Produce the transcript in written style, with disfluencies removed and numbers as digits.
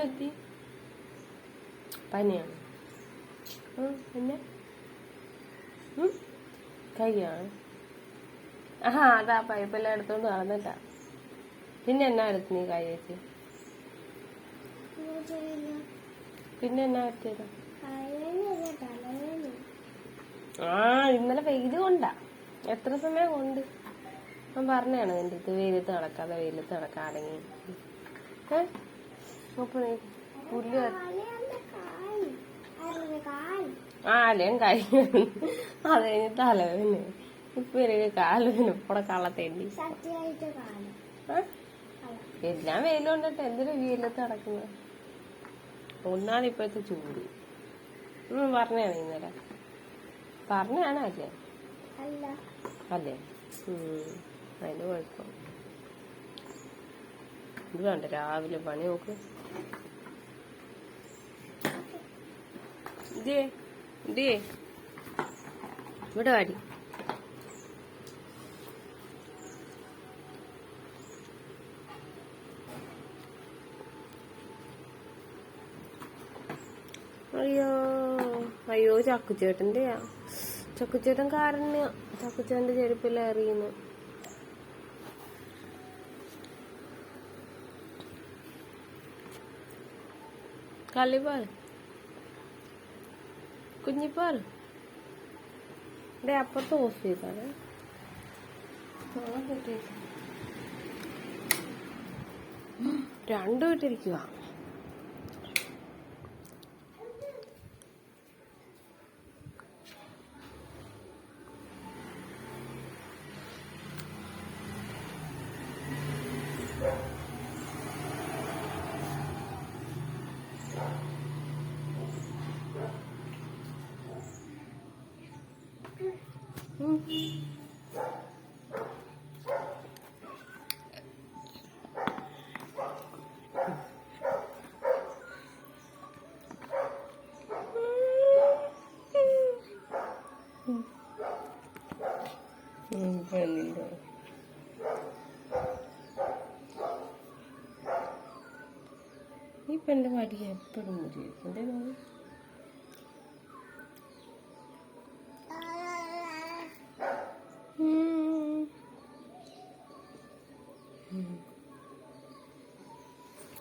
പറ്റി? പനിയാണ്. പിന്നെ കൈയാണ്. അതാ പൈപ്പെല്ലാം എടുത്തോണ്ട് നടന്നില്ല. പിന്നെ എന്നാ എടുത്ത് നീ കൈ വെച്ച്? പിന്നെ എന്നാ പറ്റിയത്? ഇന്നലെ വെയിൽ കൊണ്ടാ. എത്ര സമയം കൊണ്ട്? ഞാൻ പറഞ്ഞാണ് നിന്റെ ഇത് വെയിലത്ത് നടക്കാതെ അടങ്ങി. പുല്ല് ആലയും കഴിഞ്ഞു. അത് കഴിഞ്ഞ് തലവേന്. ഇപ്പൊ എനിക്ക് കാലുവേന് ഇപ്പടെ കള്ളത്തേണ്ടി. എല്ലാം വെയിൽ കൊണ്ടിട്ട് എന്തിനാ വെയിലത്ത് നടക്കുന്നത്? ഒന്നാണ് ഇപ്പോഴത്തെ ചൂട്. പറഞ്ഞാണ് ഇന്നലെ. പറഞ്ഞാണ് അല്ലേ? അല്ലേ? അതിന് കുഴപ്പം. ഇത് വേണ്ട രാവിലെ പണി നോക്ക്. ഇവിടെ വാടി. അയ്യോ ചക്കുച്ചേട്ടന്റെയാ. ചക്കുച്ചേട്ടൻ കാരണം ചക്കുച്ചേട്ടന്റെ ചെരുപ്പെല്ലാം എറിയുന്നു. കളിപ്പാൽ കുഞ്ഞിപ്പാൽ അപ്പുറത്ത് ഓഫ് ചെയ്താണ്. രണ്ടും ഇട്ടിരിക്കുക. ഈ പെണ്ണിന്റെ മടി എപ്പോഴും മുരിക്കും.